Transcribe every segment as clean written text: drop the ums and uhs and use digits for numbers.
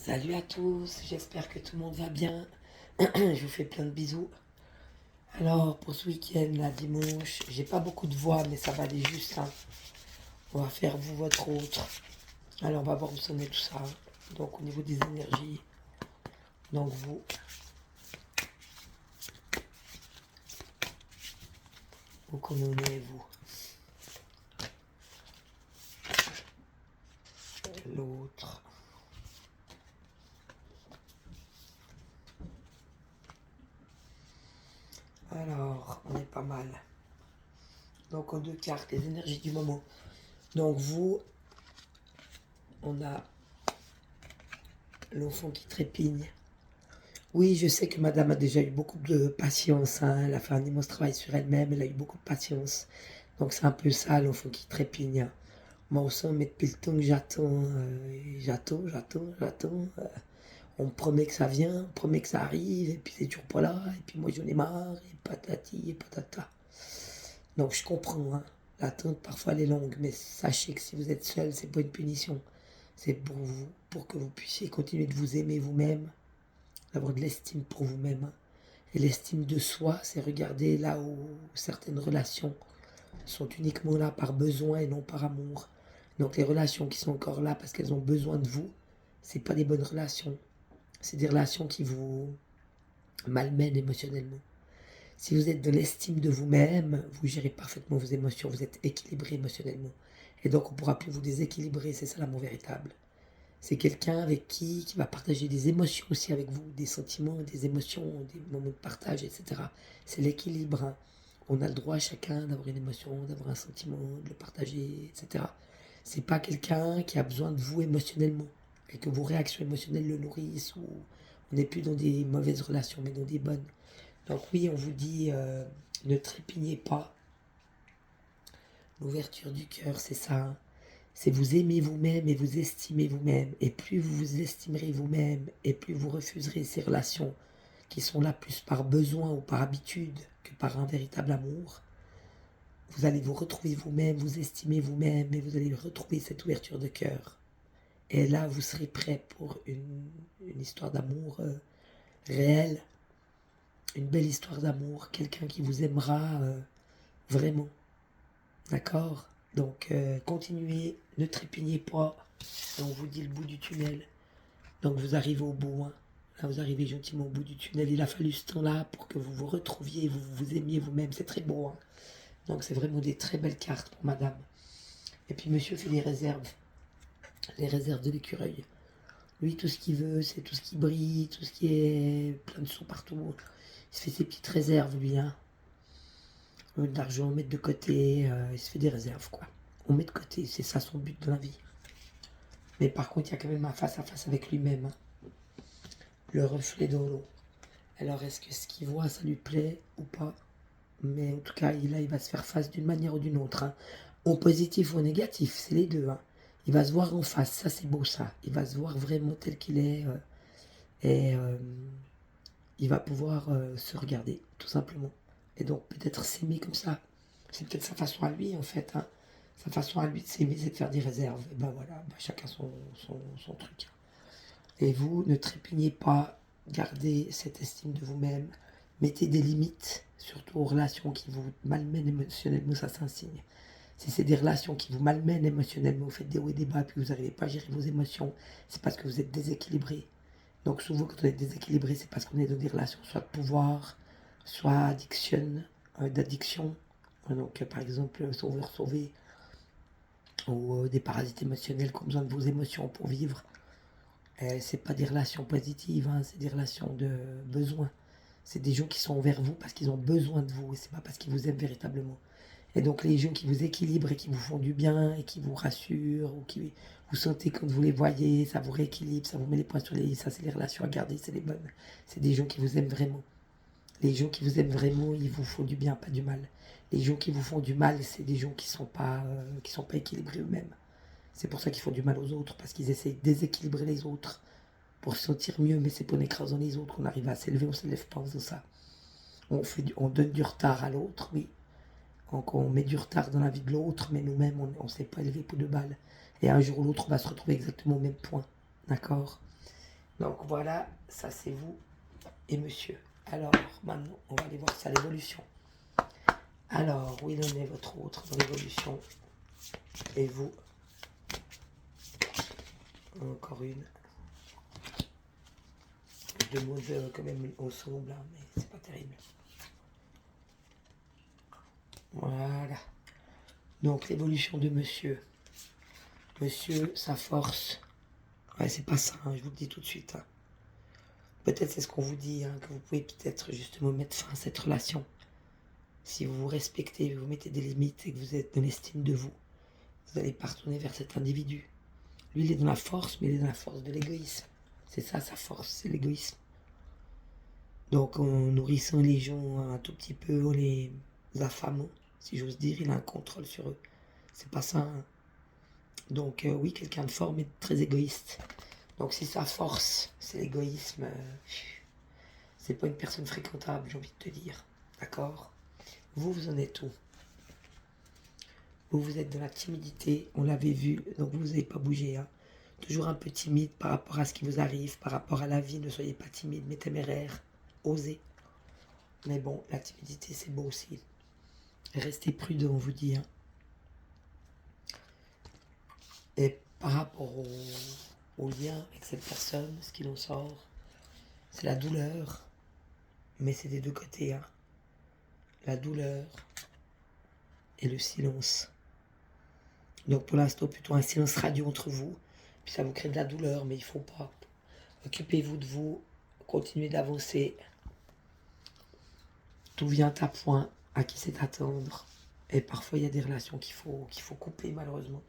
Salut à tous, j'espère que tout le monde va bien. Je vous fais plein de bisous. Alors, pour ce week-end, là, dimanche, j'ai pas beaucoup de voix, mais ça va aller juste, hein. On va faire vous, votre autre. Alors, on va voir où ça en est tout ça. Donc, au niveau des énergies, donc vous connaissez, vous. L'autre. Alors, on est pas mal. Donc, en deux cartes, les énergies du moment. Donc, vous, on a l'enfant qui trépigne. Oui, je sais que madame a déjà eu beaucoup de patience, hein. Elle a fait un immense travail sur elle-même, elle a eu beaucoup de patience. Donc c'est un peu ça, l'enfant qui trépigne. Moi aussi, mais depuis le temps que j'attends. On me promet que ça vient, on me promet que ça arrive, et puis c'est toujours pas là, et puis moi j'en ai marre, et patati et patata. Donc je comprends, hein. L'attente parfois elle est longue, mais sachez que si vous êtes seul, c'est pas une punition. C'est pour vous, pour que vous puissiez continuer de vous aimer vous-même, d'avoir de l'estime pour vous-même, hein. Et l'estime de soi, c'est regarder là où certaines relations sont uniquement là par besoin et non par amour. Donc les relations qui sont encore là parce qu'elles ont besoin de vous, c'est pas des bonnes relations. C'est des relations qui vous malmènent émotionnellement. Si vous êtes de l'estime de vous-même, vous gérez parfaitement vos émotions, vous êtes équilibré émotionnellement. Et donc on ne pourra plus vous déséquilibrer, c'est ça l'amour véritable. C'est quelqu'un avec qui va partager des émotions aussi avec vous, des sentiments, des émotions, des moments de partage, etc. C'est l'équilibre, hein. On a le droit chacun d'avoir une émotion, d'avoir un sentiment, de le partager, etc. C'est pas quelqu'un qui a besoin de vous émotionnellement et que vos réactions émotionnelles le nourrissent ou on n'est plus dans des mauvaises relations mais dans des bonnes. Donc oui, on vous dit ne trépignez pas. L'ouverture du cœur, c'est ça, hein. C'est vous aimer vous-même et vous estimer vous-même. Et plus vous vous estimerez vous-même, et plus vous refuserez ces relations qui sont là plus par besoin ou par habitude que par un véritable amour, vous allez vous retrouver vous-même, vous estimer vous-même, et vous allez retrouver cette ouverture de cœur. Et là, vous serez prêt pour une histoire d'amour réelle, une belle histoire d'amour, quelqu'un qui vous aimera vraiment. D'accord. Donc, continuez, ne trépignez pas. Et on vous dit le bout du tunnel. Donc, vous arrivez au bout, hein. Là, vous arrivez gentiment au bout du tunnel. Il a fallu ce temps-là pour que vous vous retrouviez, vous vous aimiez vous-même. C'est très beau, hein. Donc, c'est vraiment des très belles cartes pour madame. Et puis, monsieur fait les réserves de l'écureuil. Lui, tout ce qu'il veut, c'est tout ce qui brille, tout ce qui est plein de sous partout. Il se fait ses petites réserves, lui, hein. De l'argent, on met de côté, il se fait des réserves, quoi. On met de côté, c'est ça son but dans la vie. Mais par contre, il y a quand même un face-à-face avec lui-même, hein. Le reflet dans l'eau. Alors, est-ce que ce qu'il voit, ça lui plaît ou pas? Mais en tout cas, il va se faire face d'une manière ou d'une autre, hein. En positif ou en négatif, c'est les deux, hein. Il va se voir en face, ça c'est beau ça. Il va se voir vraiment tel qu'il est et il va pouvoir se regarder, tout simplement. Et donc peut-être s'aimer comme ça. C'est peut-être sa façon à lui en fait, hein. Sa façon à lui de s'aimer, c'est de faire des réserves. Et ben voilà, ben chacun son truc. Et vous, ne trépignez pas, gardez cette estime de vous-même, mettez des limites, surtout aux relations qui vous malmènent émotionnellement, ça c'est un signe. Si c'est des relations qui vous malmènent émotionnellement, vous faites des hauts et des bas, puis vous n'arrivez pas à gérer vos émotions, c'est parce que vous êtes déséquilibré. Donc souvent quand on est déséquilibré, c'est parce qu'on est dans des relations soit de pouvoir, soit d'addiction. Donc par exemple, sauveur-sauvé, ou des parasites émotionnels qui ont besoin de vos émotions pour vivre. C'est pas des relations positives, hein, c'est des relations de besoin. C'est des gens qui sont vers vous parce qu'ils ont besoin de vous et c'est pas parce qu'ils vous aiment véritablement. Et donc les gens qui vous équilibrent et qui vous font du bien et qui vous rassurent ou qui vous sentez quand vous les voyez, ça vous rééquilibre, ça vous met les points sur les i, ça c'est les relations à garder, c'est les bonnes. C'est des gens qui vous aiment vraiment. Les gens qui vous aiment vraiment, ils vous font du bien, pas du mal. Les gens qui vous font du mal, c'est des gens qui sont pas équilibrés eux-mêmes. C'est pour ça qu'ils font du mal aux autres, parce qu'ils essayent de déséquilibrer les autres pour se sentir mieux, mais c'est pas en écrasant les autres qu'on arrive à s'élever, on ne s'élève pas en faisant ça. On donne du retard à l'autre, oui. Donc on met du retard dans la vie de l'autre, mais nous-mêmes, on ne s'est pas élevé pour de balles. Et un jour ou l'autre, on va se retrouver exactement au même point. D'accord? Donc voilà, ça c'est vous et monsieur. Alors maintenant, on va aller voir ça, l'évolution. Alors, où il en est votre autre dans l'évolution? Et vous? Encore une. Deux mots quand même ensemble, hein, mais c'est pas terrible. Voilà. Donc l'évolution de monsieur. Monsieur, sa force. Ouais, c'est pas ça, hein, je vous le dis tout de suite. Hein. Peut-être c'est ce qu'on vous dit, hein, que vous pouvez peut-être justement mettre fin à cette relation. Si vous vous respectez, vous mettez des limites et que vous êtes dans l'estime de vous, vous allez pas retourner vers cet individu. Lui, il est dans la force, mais il est dans la force de l'égoïsme. C'est ça, sa force, c'est l'égoïsme. Donc, en nourrissant les gens un tout petit peu, en les affamant, si j'ose dire, il a un contrôle sur eux. C'est pas ça. Hein. Donc, oui, quelqu'un de fort, mais très égoïste. Donc, si sa force, c'est l'égoïsme, c'est pas une personne fréquentable, j'ai envie de te dire. D'accord? Vous, vous en êtes où? Vous êtes dans la timidité, on l'avait vu, donc vous n'avez pas bougé. Hein. Toujours un peu timide par rapport à ce qui vous arrive, par rapport à la vie. Ne soyez pas timide, mais téméraire. Osez. Mais bon, la timidité, c'est beau aussi. Restez prudent, on vous dit. Hein. Et par rapport au lien avec cette personne, ce qu'il en sort, c'est la douleur. Mais c'est des deux côtés. Hein. La douleur et le silence. Donc pour l'instant, plutôt un silence radio entre vous. Puis ça vous crée de la douleur, mais il ne faut pas. Occupez-vous de vous. Continuez d'avancer. Tout vient à point. À qui c'est attendre. Et parfois, il y a des relations qu'il faut couper, malheureusement.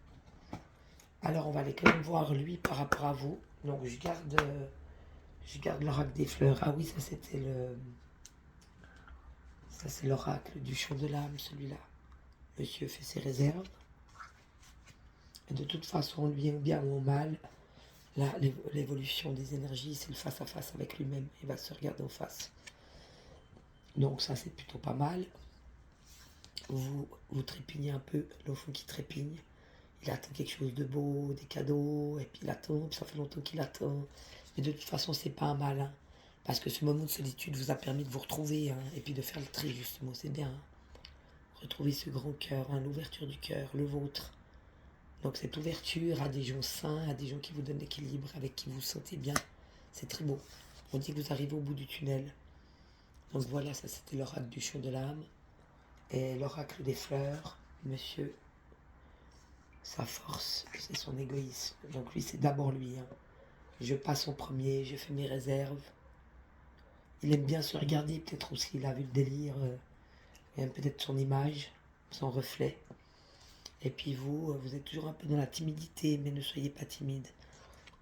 Alors, on va aller quand même voir lui par rapport à vous. Donc, je garde l'oracle des fleurs. Ah oui, ça, c'était le... Ça, c'est l'oracle du chant de l'âme, celui-là. Monsieur fait ses réserves. Et de toute façon, lui, bien ou mal, là, l'évolution des énergies, c'est le face-à-face avec lui-même. Il va se regarder en face. Donc, ça, c'est plutôt pas mal. Vous trépignez un peu, l'enfant qui trépigne. Il attend quelque chose de beau, des cadeaux, et puis il attend, puis ça fait longtemps qu'il attend. Mais de toute façon, c'est pas un mal, hein, parce que ce moment de solitude vous a permis de vous retrouver, hein, et puis de faire le tri, justement, c'est bien. Hein. Retrouver ce grand cœur, hein, l'ouverture du cœur, le vôtre. Donc cette ouverture à des gens sains, à des gens qui vous donnent l'équilibre, avec qui vous vous sentez bien, c'est très beau. On dit que vous arrivez au bout du tunnel. Donc voilà, ça c'était l'oracle du chant de l'âme, et l'oracle des fleurs, monsieur. Sa force, c'est son égoïsme. Donc lui, c'est d'abord lui. Hein. Je passe en premier, je fais mes réserves. Il aime bien se regarder, peut-être aussi, il a vu le délire. Il aime peut-être son image, son reflet. Et puis vous, vous êtes toujours un peu dans la timidité, mais ne soyez pas timide.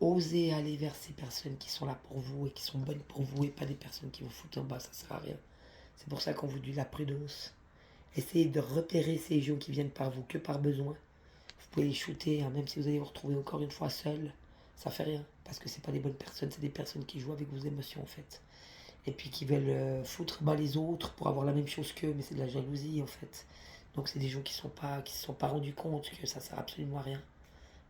Osez aller vers ces personnes qui sont là pour vous et qui sont bonnes pour vous et pas des personnes qui vous foutent en bas, ça sert à rien. C'est pour ça qu'on vous dit la prudence. Essayez de repérer ces gens qui viennent par vous que par besoin. Vous pouvez les shooter, hein, même si vous allez vous retrouver encore une fois seul, ça fait rien. Parce que c'est pas des bonnes personnes, c'est des personnes qui jouent avec vos émotions en fait. Et puis qui veulent foutre bas les autres pour avoir la même chose qu'eux, mais c'est de la jalousie en fait. Donc c'est des gens qui se sont pas rendus compte que ça sert absolument à rien.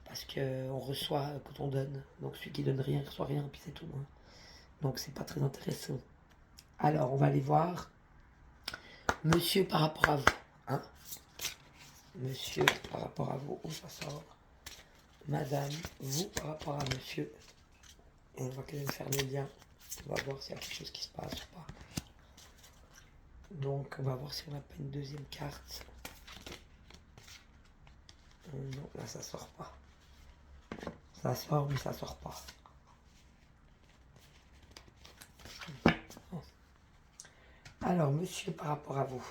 Parce qu'on reçoit quand on donne. Donc celui qui donne rien reçoit rien, puis c'est tout. Hein. Donc c'est pas très intéressant. Alors on va aller voir monsieur par rapport à vous. Hein. Monsieur par rapport à vous, où ça sort? Madame, vous par rapport à monsieur. Et on va quand même faire le lien. On va voir s'il y a quelque chose qui se passe ou pas. Donc on va voir si on n'a pas une deuxième carte. Non, là ça sort pas. Ça sort mais ça sort pas. Alors monsieur par rapport à vous.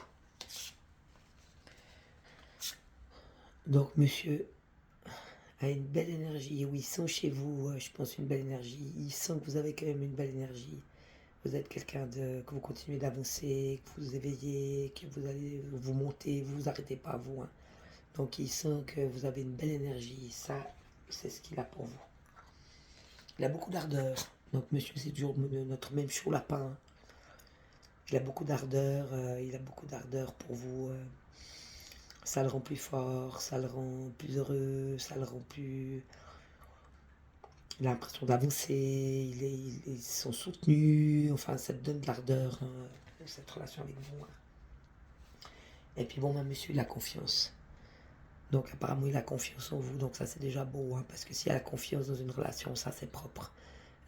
Donc monsieur a une belle énergie. Oui, il sent chez vous, je pense, une belle énergie. Il sent que vous avez quand même une belle énergie. Vous êtes quelqu'un que vous continuez d'avancer, que vous éveillez, que vous allez vous monter, vous vous arrêtez pas vous. Hein. Donc il sent que vous avez une belle énergie. Ça, c'est ce qu'il a pour vous. Il a beaucoup d'ardeur. Donc monsieur, c'est toujours notre même chaud lapin. Il a beaucoup d'ardeur. Il a beaucoup d'ardeur pour vous. Ça le rend plus fort, ça le rend plus heureux, ça le rend plus Il a l'impression d'avancer, ils sont soutenus, enfin ça te donne de l'ardeur, hein, cette relation avec vous. Hein. Et puis bon, monsieur, il a confiance. Donc apparemment, il a confiance en vous, donc ça c'est déjà beau, hein, parce que s'il y a la confiance dans une relation, ça c'est propre.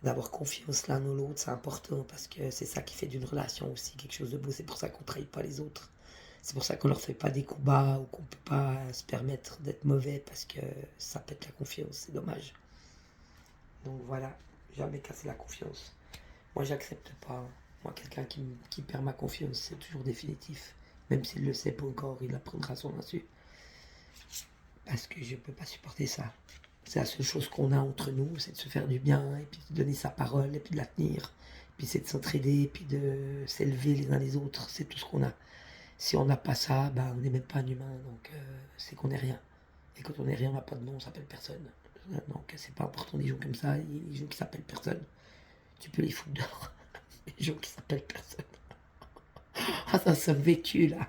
D'avoir confiance l'un en l'autre, c'est important, parce que c'est ça qui fait d'une relation aussi quelque chose de beau. C'est pour ça qu'on ne trahit pas les autres. C'est pour ça qu'on leur fait pas des coups bas, ou qu'on ne peut pas se permettre d'être mauvais, parce que ça pète la confiance, c'est dommage. Donc voilà, jamais casser la confiance. Moi, j'accepte pas. Moi, quelqu'un qui perd ma confiance, c'est toujours définitif. Même s'il le sait pas encore, il apprendra son insu. Parce que je peux pas supporter ça. C'est la seule chose qu'on a entre nous, c'est de se faire du bien, et puis de donner sa parole, et puis de la tenir. Puis c'est de s'entraider, et puis de s'élever les uns les autres. C'est tout ce qu'on a. Si on n'a pas ça, ben, on n'est même pas un humain, donc c'est qu'on n'est rien. Et quand on n'est rien, on n'a pas de nom, on s'appelle personne. Donc c'est pas important des gens comme ça, les gens qui s'appellent personne. Tu peux les foutre dehors. Les gens qui s'appellent personne. Ah, ça somme vécu là.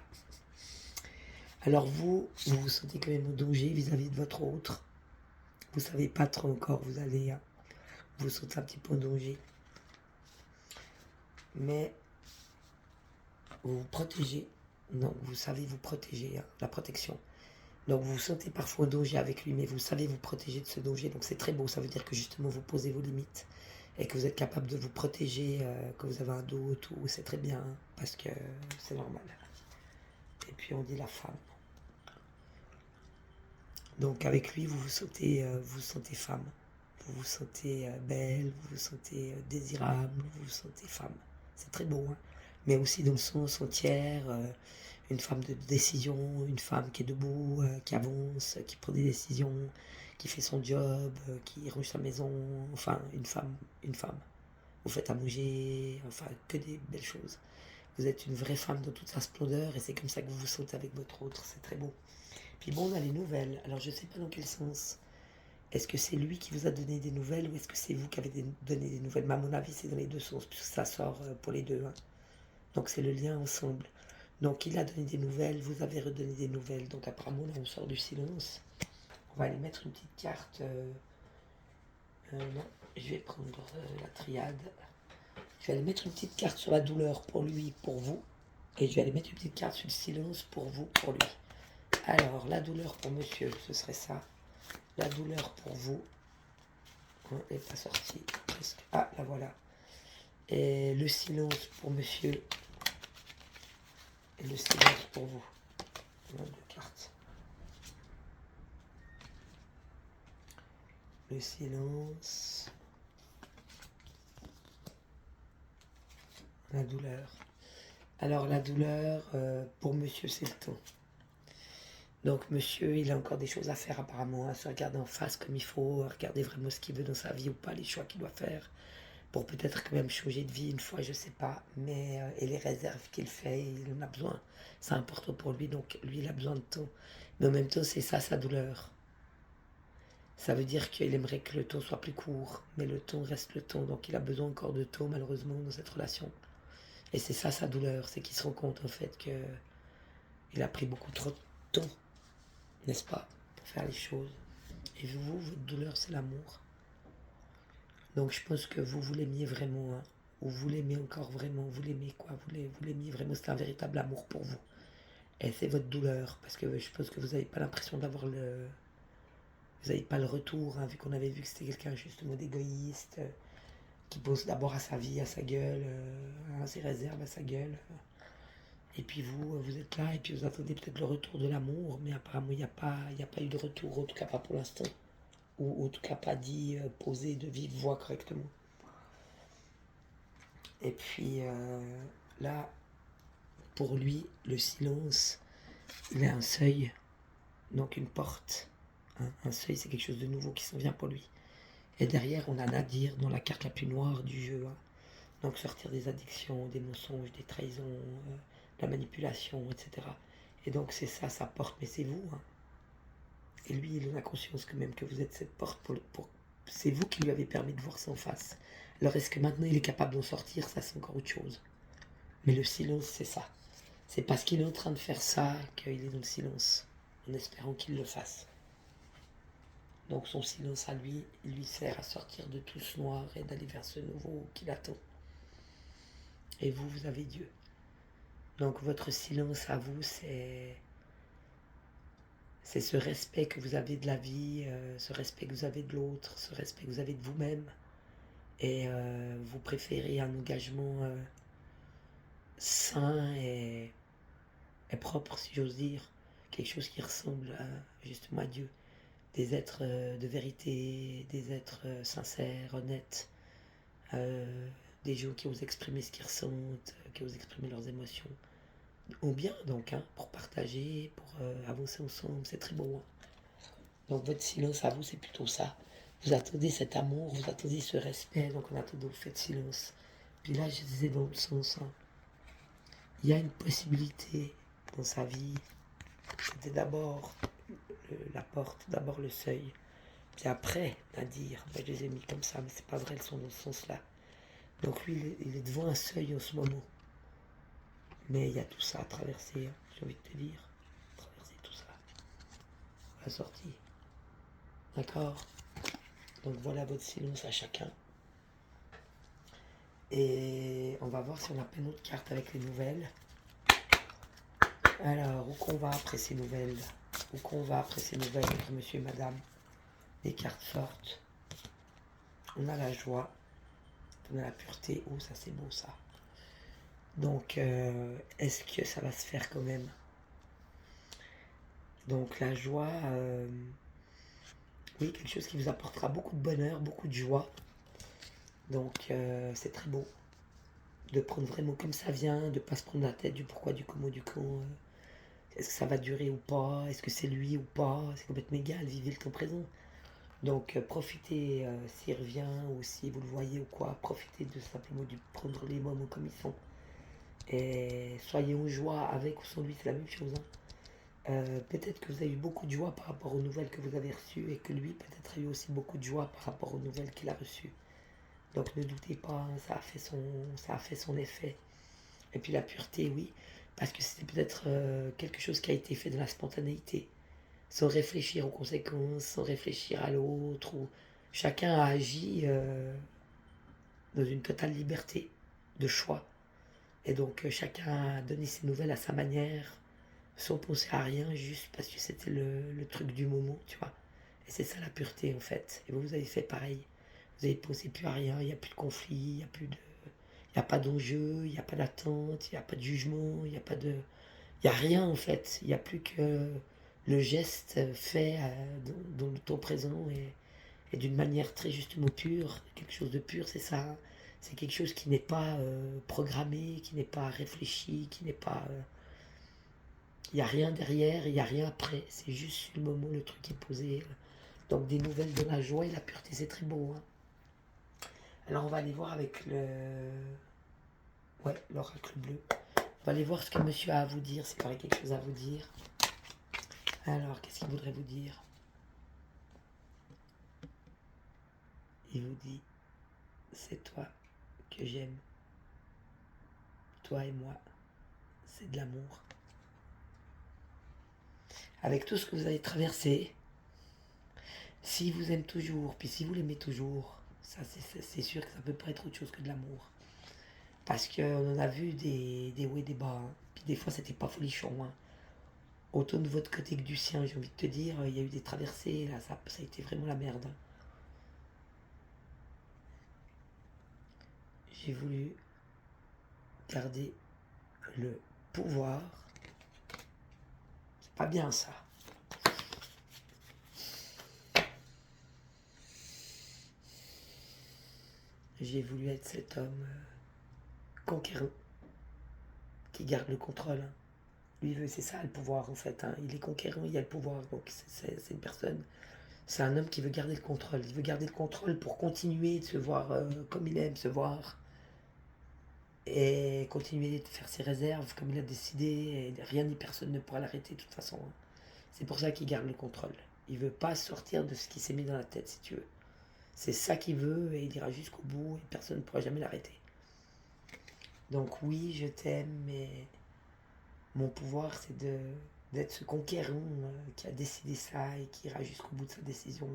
Alors vous vous sentez quand même en danger vis-à-vis de votre autre. Vous savez pas trop encore, vous allez vous sentez un petit peu en danger. Mais vous vous protégez. Donc vous savez vous protéger, hein, la protection. Donc vous vous sentez parfois en danger avec lui, mais vous savez vous protéger de ce danger. Donc c'est très beau, ça veut dire que justement vous posez vos limites et que vous êtes capable de vous protéger, que vous avez un dos, tout, c'est très bien, hein, parce que c'est normal. Et puis on dit la femme. Donc avec lui, vous vous sentez femme. Vous vous sentez belle, vous vous sentez désirable, vous vous sentez femme. C'est très beau, hein. Mais aussi dans le sens entière, une femme de décision, une femme qui est debout, qui avance, qui prend des décisions, qui fait son job, qui range sa maison, enfin une femme, une femme. Vous faites à manger, enfin que des belles choses. Vous êtes une vraie femme dans toute sa splendeur et c'est comme ça que vous vous sentez avec votre autre, c'est très beau. Puis bon, on a les nouvelles, alors je ne sais pas dans quel sens. Est-ce que c'est lui qui vous a donné des nouvelles ou est-ce que c'est vous qui avez donné des nouvelles? Mais à mon avis, c'est dans les deux sens, puisque ça sort pour les deux. Hein. Donc c'est le lien ensemble. Donc il a donné des nouvelles, vous avez redonné des nouvelles. Donc apparemment, là, on sort du silence. On va aller mettre une petite carte. Non, je vais prendre la triade. Je vais aller mettre une petite carte sur la douleur pour lui, pour vous. Et je vais aller mettre une petite carte sur le silence pour vous, pour lui. Alors, la douleur pour monsieur, ce serait ça. La douleur pour vous. Elle n'est pas sortie. Presque. Ah, la voilà. Et le silence pour monsieur. Et le silence pour vous. On a deux cartes. Le silence. La douleur. Alors, la douleur, pour monsieur, c'est le temps. Donc monsieur, il a encore des choses à faire apparemment, à se regarder en face comme il faut, à regarder vraiment ce qu'il veut dans sa vie ou pas, les choix qu'il doit faire, pour peut-être quand même changer de vie une fois, je sais pas, mais et les réserves qu'il fait, il en a besoin, c'est important pour lui, donc lui il a besoin de temps, mais en même temps c'est ça sa douleur. Ça veut dire qu'il aimerait que le temps soit plus court, mais le temps reste le temps, donc il a besoin encore de temps malheureusement dans cette relation. Et c'est ça sa douleur, c'est qu'il se rend compte en fait que il a pris beaucoup trop de temps, n'est-ce pas, pour faire les choses. Et vous, votre douleur, c'est l'amour. Donc je pense que vous l'aimiez vraiment, hein. Ou vous l'aimez encore vraiment, vous l'aimez quoi, vous l'aimiez vraiment, c'est un véritable amour pour vous. Et c'est votre douleur, parce que je pense que vous n'avez pas l'impression d'avoir le... Vous n'avez pas le retour, hein, vu qu'on avait vu que c'était quelqu'un justement d'égoïste, qui pense d'abord à sa vie, à sa gueule, à ses réserves, à sa gueule. Et puis vous, vous êtes là, et puis vous attendez peut-être le retour de l'amour, mais apparemment il n'y a pas eu de retour, en tout cas pas pour l'instant. Ou en tout cas pas dit, posé de vive voix correctement. Et puis là, pour lui, le silence, il a un seuil, donc une porte. Hein. Un seuil, c'est quelque chose de nouveau qui s'en vient pour lui. Et derrière, on a Nadir dans la carte la plus noire du jeu. Hein. Donc sortir des addictions, des mensonges, des trahisons, de la manipulation, etc. Et donc c'est ça, sa porte, mais c'est vous. Hein. Et lui, il en a conscience quand même que vous êtes cette porte c'est vous qui lui avez permis de voir ça en face. Alors est-ce que maintenant il est capable d'en sortir? Ça, c'est encore autre chose. Mais le silence, c'est ça. C'est parce qu'il est en train de faire ça qu'il est dans le silence, en espérant qu'il le fasse. Donc son silence à lui, il lui sert à sortir de tout ce noir et d'aller vers ce nouveau qui l'attend. Et vous, vous avez Dieu. Donc votre silence à vous, c'est ce respect que vous avez de la vie, ce respect que vous avez de l'autre, ce respect que vous avez de vous-même. Et vous préférez un engagement sain et propre, si j'ose dire. Quelque chose qui ressemble justement à Dieu. Des êtres de vérité, des êtres sincères, honnêtes, des gens qui osent exprimer ce qu'ils ressentent, qui osent exprimer leurs émotions. Ou bien donc, hein, pour partager, pour avancer ensemble, c'est très beau. Hein. Donc votre silence à vous, c'est plutôt ça. Vous attendez cet amour, vous attendez ce respect, donc en attendant, vous faites silence. Puis là, je disais dans le sens, hein, il y a une possibilité dans sa vie. C'était d'abord la porte, d'abord le seuil. Puis après, à dire, moi je les ai mis comme ça, mais c'est pas vrai, elles sont dans ce sens-là. Donc lui, il est devant un seuil en ce moment. Mais il y a tout ça à traverser, hein, j'ai envie de te dire. Traverser tout ça. La sortie. D'accord? Donc voilà votre silence à chacun. Et on va voir si on a plein d'autres cartes avec les nouvelles. Alors, où qu'on va après ces nouvelles? Où qu'on va après ces nouvelles entre monsieur et madame? Des cartes fortes. On a la joie. On a la pureté. Oh, ça c'est beau ça. Donc, est-ce que ça va se faire quand même? Donc la joie, oui, quelque chose qui vous apportera beaucoup de bonheur, beaucoup de joie. Donc c'est très beau de prendre vraiment comme ça vient, de ne pas se prendre la tête du pourquoi, du comment, du quand. Est-ce que ça va durer ou pas? Est-ce que c'est lui ou pas? C'est complètement égal, vivez le temps présent. Donc profitez s'il revient ou si vous le voyez ou quoi, profitez de simplement de prendre les moments comme ils sont. Et soyez en joie avec ou sans lui, c'est la même chose. Hein. Peut-être que vous avez eu beaucoup de joie par rapport aux nouvelles que vous avez reçues et que lui peut-être a eu aussi beaucoup de joie par rapport aux nouvelles qu'il a reçues. Donc ne doutez pas, hein, ça a fait son effet. Et puis la pureté, oui, parce que c'était peut-être quelque chose qui a été fait dans la spontanéité, sans réfléchir aux conséquences, sans réfléchir à l'autre, ou chacun a agi dans une totale liberté de choix. Et donc chacun a donné ses nouvelles à sa manière, sans penser à rien, juste parce que c'était le truc du moment, tu vois. Et c'est ça la pureté en fait. Et vous avez fait pareil. Vous avez pensé plus à rien, il n'y a plus de conflit, il n'y a plus de. Il n'y a pas d'enjeu, il n'y a pas d'attente, il n'y a pas de jugement, il n'y a pas de. Il n'y a rien en fait. Il n'y a plus que le geste fait dans le temps présent et d'une manière très justement pure. Quelque chose de pur, c'est ça. Hein. C'est quelque chose qui n'est pas programmé, qui n'est pas réfléchi, qui n'est pas. Il n'y a rien derrière, il n'y a rien après. C'est juste sur le moment, le truc est posé. Donc des nouvelles de la joie et la pureté, c'est très beau. Hein. Alors on va aller voir avec l'oracle bleu. On va aller voir ce que monsieur a à vous dire, s'il aurait quelque chose à vous dire. Alors, qu'est-ce qu'il voudrait vous dire? Il vous dit, c'est toi que j'aime. Toi et moi, c'est de l'amour. Avec tout ce que vous avez traversé, s'il vous aime toujours, puis si vous l'aimez toujours, ça c'est sûr que ça peut pas être autre chose que de l'amour. Parce qu'on en a vu des hauts et des bas. Hein. Puis des fois, c'était pas folichon. Hein. Autant de votre côté que du sien, j'ai envie de te dire, il y a eu des traversées, là, ça a été vraiment la merde. Hein. J'ai voulu garder le pouvoir. C'est pas bien ça. J'ai voulu être cet homme conquérant qui garde le contrôle. Hein. Lui, c'est ça le pouvoir en fait. Hein. Il est conquérant, il a le pouvoir. Donc c'est une personne. C'est un homme qui veut garder le contrôle. Il veut garder le contrôle pour continuer de se voir comme il aime se voir. Et continuer de faire ses réserves comme il a décidé. Et rien ni personne ne pourra l'arrêter de toute façon. Hein. C'est pour ça qu'il garde le contrôle. Il veut pas sortir de ce qui s'est mis dans la tête, si tu veux. C'est ça qu'il veut et il ira jusqu'au bout et personne ne pourra jamais l'arrêter. Donc oui, je t'aime, mais mon pouvoir, c'est d'être ce conquérant qui a décidé ça et qui ira jusqu'au bout de sa décision.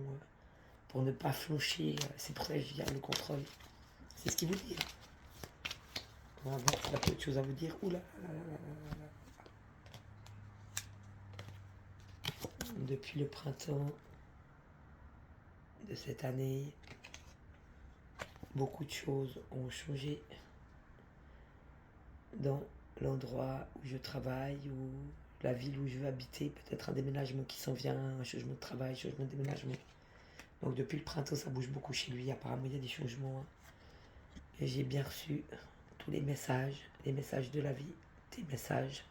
pour ne pas flancher. C'est pour ça que je viens le contrôle. C'est ce qu'il vous dit. On va voir s'il a pas autre chose à vous dire. Oula. Depuis le printemps de cette année, beaucoup de choses ont changé dans l'endroit où je travaille, ou la ville où je veux habiter, peut-être un déménagement qui s'en vient, un changement de travail, un changement de déménagement. Donc depuis le printemps, ça bouge beaucoup chez lui, apparemment il y a des changements. Et j'ai bien reçu tous les messages de la vie, des messages.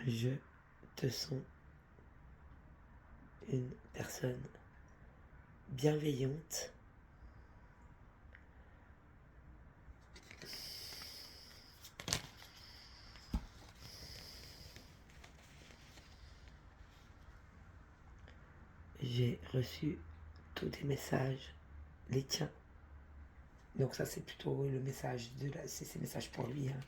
Je te sens une personne bienveillante, j'ai reçu tous tes messages, les tiens. Donc ça c'est plutôt le message c'est ces messages pour lui, hein.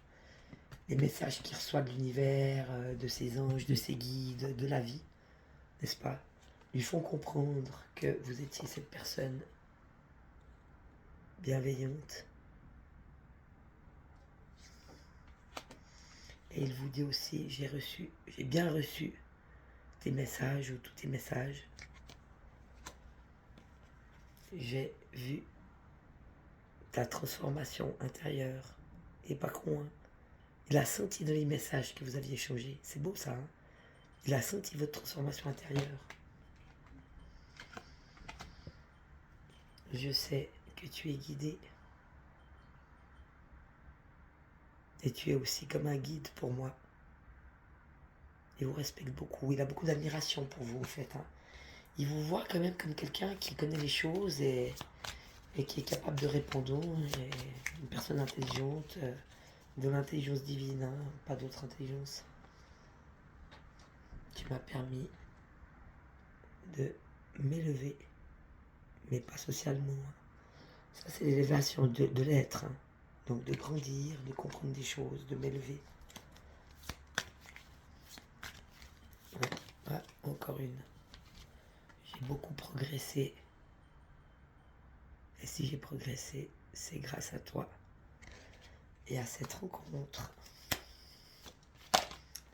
Les messages qu'il reçoit de l'univers, de ses anges, de ses guides, de la vie, n'est-ce pas, lui font comprendre que vous étiez cette personne bienveillante. Et il vous dit aussi, j'ai bien reçu tes messages ou tous tes messages. J'ai vu ta transformation intérieure. Il n'est pas con, hein. Il a senti dans les messages que vous aviez échangés. C'est beau ça, hein. Il a senti votre transformation intérieure. Je sais que tu es guidé. Et tu es aussi comme un guide pour moi. Il vous respecte beaucoup. Il a beaucoup d'admiration pour vous, en fait, hein. Il vous voit quand même comme quelqu'un qui connaît les choses et qui est capable de répondre. Et une personne intelligente, de l'intelligence divine, hein, pas d'autre intelligence. Tu m'as permis de m'élever, mais pas socialement. Ça, c'est l'élévation de l'être, hein. Donc de grandir, de comprendre des choses, de m'élever. Ouais, encore une. J'ai beaucoup progressé. Et si j'ai progressé, c'est grâce à toi. Et à cette rencontre,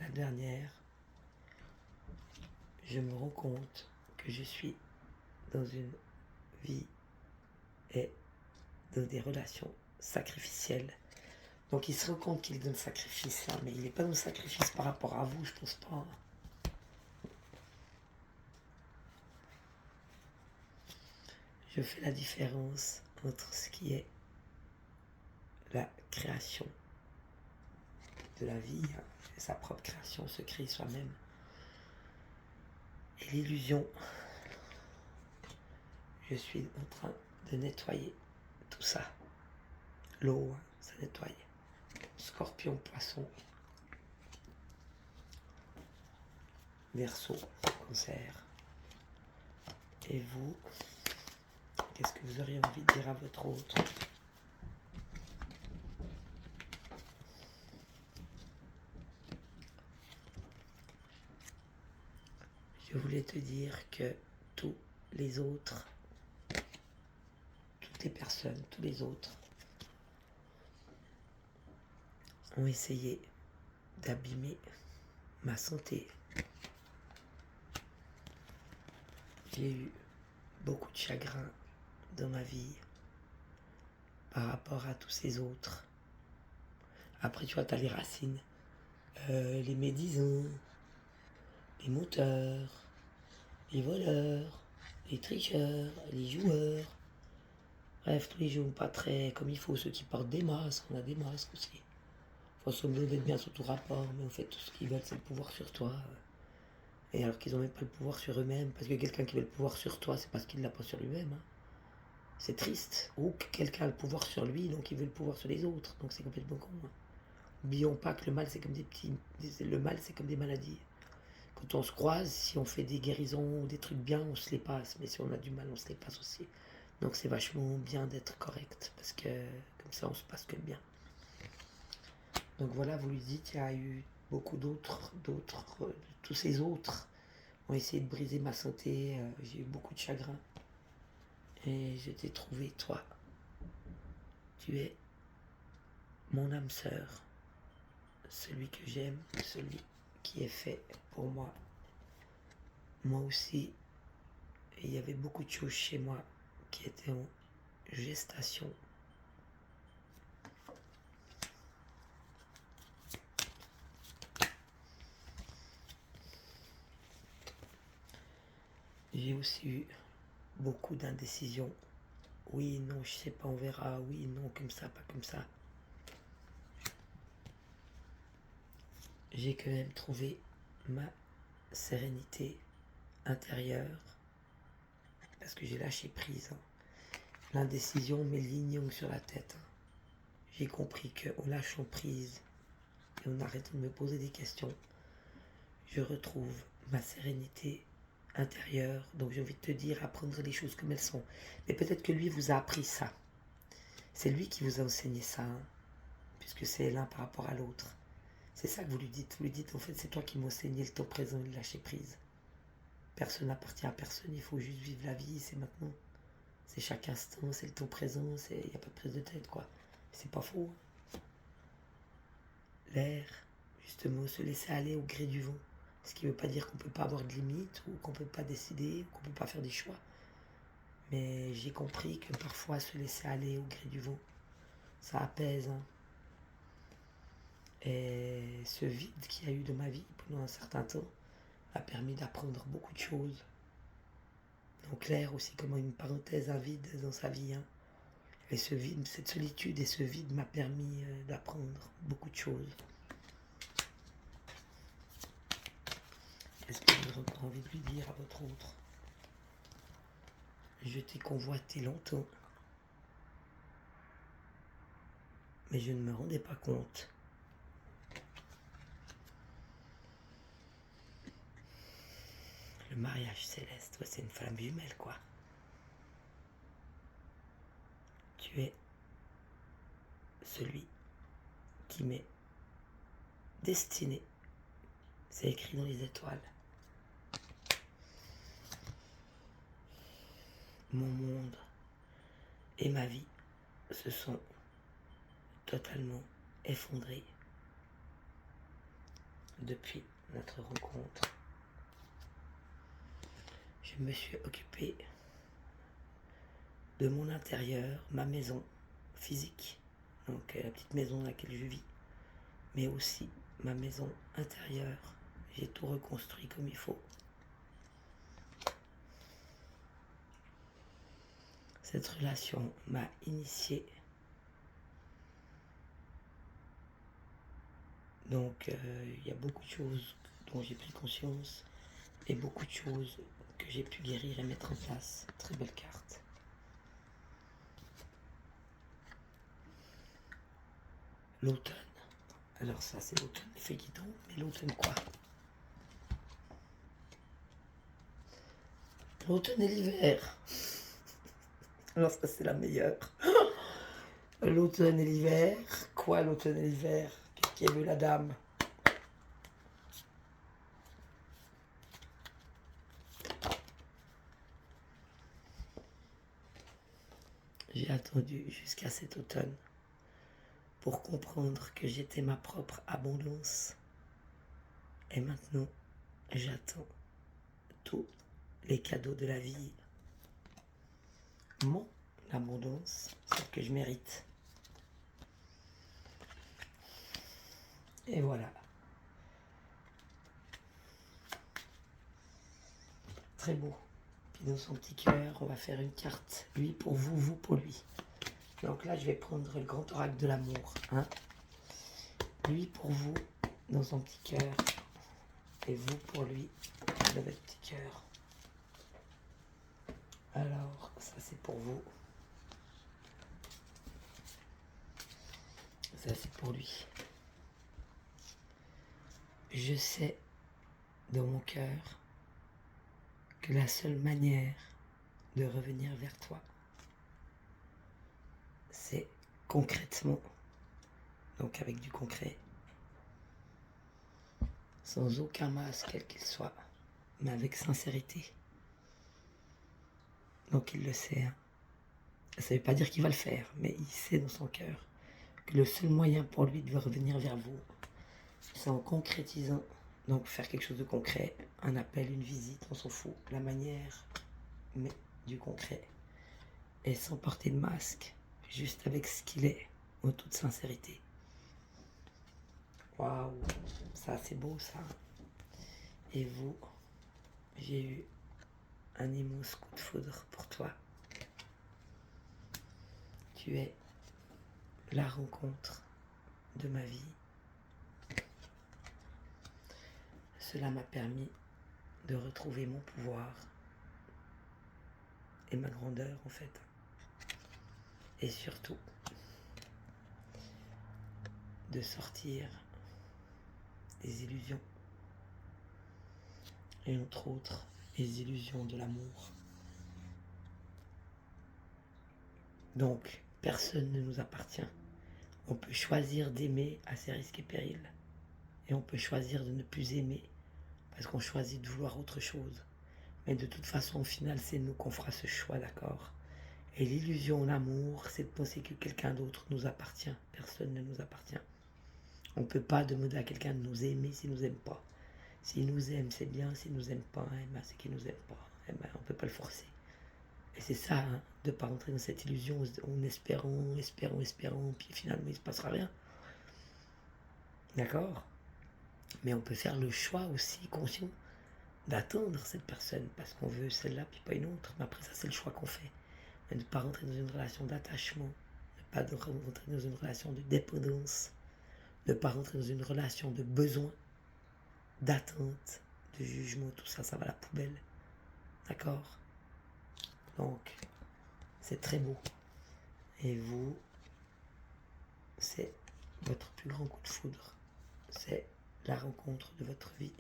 la dernière, je me rends compte que je suis dans une vie et dans des relations sacrificielles. Donc il se rend compte qu'il est dans le sacrifice, hein, mais il n'est pas dans le sacrifice par rapport à vous, je pense pas. Je fais la différence entre ce qui est la création de la vie, hein, sa propre création, se créer soi-même, et l'illusion. Je suis en train de nettoyer tout ça. L'eau, hein, ça nettoie. Scorpion, poisson, Verseau, Cancer. Et vous, qu'est-ce que vous auriez envie de dire à votre autre? Je voulais te dire que tous les autres, toutes les personnes, tous les autres ont essayé d'abîmer ma santé. J'ai eu beaucoup de chagrin dans ma vie par rapport à tous ces autres. Après, tu vois, tu as les racines, les médisants, les menteurs, les voleurs, les tricheurs, les joueurs. Bref, tous les gens pas très comme il faut, ceux qui portent des masques, on a des masques aussi. Faut semblant d'être bien sur tout rapport, mais en fait, tout ce qu'ils veulent, c'est le pouvoir sur toi. Et alors qu'ils n'ont même pas le pouvoir sur eux-mêmes, parce que quelqu'un qui veut le pouvoir sur toi, c'est parce qu'il ne l'a pas sur lui-même, hein. C'est triste. Ou que quelqu'un a le pouvoir sur lui, donc il veut le pouvoir sur les autres. Donc c'est complètement con, hein. N'oublions pas que le mal, c'est comme le mal, c'est comme des maladies. Quand on se croise, si on fait des guérisons ou des trucs bien, on se les passe. Mais si on a du mal, on se les passe aussi. Donc c'est vachement bien d'être correct, parce que comme ça, on se passe que le bien. Donc voilà, vous lui dites, il y a eu beaucoup d'autres, tous ces autres ont essayé de briser ma santé, j'ai eu beaucoup de chagrin. Et je t'ai trouvé, toi. Tu es mon âme sœur, celui que j'aime, celui qui est fait pour moi. Moi aussi, il y avait beaucoup de choses chez moi qui étaient en gestation. J'ai aussi eu beaucoup d'indécisions. Oui, non, je sais pas, on verra. Oui, non, comme ça, pas comme ça. J'ai quand même trouvé ma sérénité intérieure parce que j'ai lâché prise. L'indécision met l'ignong sur la tête. J'ai compris qu'en lâchant prise et en arrêtant de me poser des questions, je retrouve ma sérénité intérieure. Donc j'ai envie de te dire, apprendre les choses comme elles sont. Mais peut-être que lui vous a appris ça. C'est lui qui vous a enseigné ça, hein, puisque c'est l'un par rapport à l'autre. C'est ça que vous lui dites. Vous lui dites, en fait, c'est toi qui m'as enseigné le temps présent et le lâcher prise. Personne n'appartient à personne, il faut juste vivre la vie, c'est maintenant. C'est chaque instant, c'est le temps présent, il n'y a pas de prise de tête, quoi. C'est pas faux. L'air, justement, se laisser aller au gré du vent. Ce qui ne veut pas dire qu'on ne peut pas avoir de limites, ou qu'on ne peut pas décider, ou qu'on ne peut pas faire des choix. Mais j'ai compris que parfois, se laisser aller au gré du vent, ça apaise. Hein. Et ce vide qu'il y a eu dans ma vie pendant un certain temps a permis d'apprendre beaucoup de choses. Donc l'air aussi comme une parenthèse, un vide dans sa vie. Hein. Et ce vide, cette solitude et ce vide m'a permis d'apprendre beaucoup de choses. Est-ce que vous avez encore envie de lui dire à votre autre? Je t'ai convoité longtemps, mais je ne me rendais pas compte. Le mariage céleste, ouais, c'est une flamme jumelle, quoi. Tu es celui qui m'est destiné. C'est écrit dans les étoiles. Mon monde et ma vie se sont totalement effondrés depuis notre rencontre. Je me suis occupé de mon intérieur, ma maison physique, donc la petite maison dans laquelle je vis, mais aussi ma maison intérieure. J'ai tout reconstruit comme il faut. Cette relation m'a initié. Donc il y a beaucoup de choses dont j'ai pris conscience et beaucoup de choses que j'ai pu guérir et mettre en place. Très belle carte. L'automne. Alors ça c'est l'automne, les feuilles qui tombent, mais l'automne quoi? L'automne et l'hiver. Alors ça c'est la meilleure. L'automne et l'hiver. Quoi l'automne et l'hiver? Qu'est-ce qui veut la dame? J'ai attendu jusqu'à cet automne pour comprendre que j'étais ma propre abondance. Et maintenant, j'attends tous les cadeaux de la vie. Mon abondance, celle que je mérite. Et voilà. Très beau. Puis dans son petit cœur, on va faire une carte. Lui pour vous, vous pour lui. Donc là, je vais prendre le grand oracle de l'amour. Hein. Lui pour vous, dans son petit cœur. Et vous pour lui, dans votre petit cœur. Alors, ça c'est pour vous. Ça c'est pour lui. Je sais dans mon cœur que la seule manière de revenir vers toi, c'est concrètement, donc avec du concret, sans aucun masque, quel qu'il soit, mais avec sincérité. Donc il le sait. Hein. Ça ne veut pas dire qu'il va le faire, mais il sait dans son cœur que le seul moyen pour lui de revenir vers vous, c'est en concrétisant. Donc faire quelque chose de concret, un appel, une visite, on s'en fout, la manière, mais du concret. Et sans porter de masque, juste avec ce qu'il est, en toute sincérité. Waouh, ça c'est beau ça. Et vous, j'ai eu un immense coup de foudre pour toi. Tu es la rencontre de ma vie. Cela m'a permis de retrouver mon pouvoir et ma grandeur en fait. Et surtout, de sortir des illusions. Et entre autres, les illusions de l'amour. Donc, personne ne nous appartient. On peut choisir d'aimer à ses risques et périls. Et on peut choisir de ne plus aimer parce qu'on choisit de vouloir autre chose. Mais de toute façon, au final, c'est nous qu'on fera ce choix, d'accord? Et l'illusion, l'amour, c'est de penser que quelqu'un d'autre nous appartient. Personne ne nous appartient. On ne peut pas demander à quelqu'un de nous aimer s'il ne nous aime pas. S'il nous aime, c'est bien. S'il ne nous aime pas, eh ben, c'est qu'il ne nous aime pas. Eh ben, on ne peut pas le forcer. Et c'est ça, hein, de ne pas rentrer dans cette illusion en espérant, puis finalement, il ne se passera rien. D'accord? Mais on peut faire le choix aussi conscient d'attendre cette personne parce qu'on veut celle-là puis pas une autre. Mais après ça, c'est le choix qu'on fait. Mais ne pas rentrer dans une relation d'attachement, ne pas rentrer dans une relation de dépendance, ne pas rentrer dans une relation de besoin, d'attente, de jugement, tout ça, ça va à la poubelle. D'accord? Donc, c'est très beau. Et vous, c'est votre plus grand coup de foudre. C'est la rencontre de votre vie.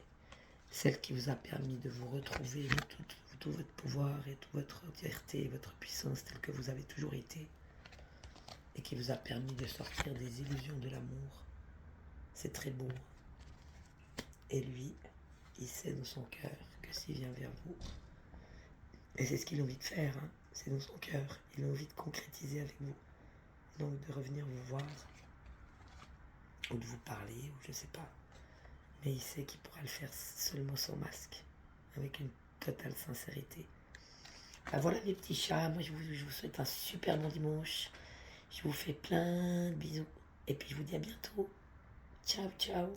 Celle qui vous a permis de vous retrouver tout votre pouvoir et toute votre entièreté, votre puissance telle que vous avez toujours été. Et qui vous a permis de sortir des illusions de l'amour. C'est très beau. Et lui, il sait dans son cœur que s'il vient vers vous, et c'est ce qu'il a envie de faire, hein, c'est dans son cœur, il a envie de concrétiser avec vous. Donc de revenir vous voir, ou de vous parler, ou je sais pas. Mais il sait qu'il pourra le faire seulement sans masque, avec une totale sincérité. Ben voilà mes petits chats, moi je vous souhaite un super bon dimanche. Je vous fais plein de bisous. Et puis je vous dis à bientôt. Ciao, ciao.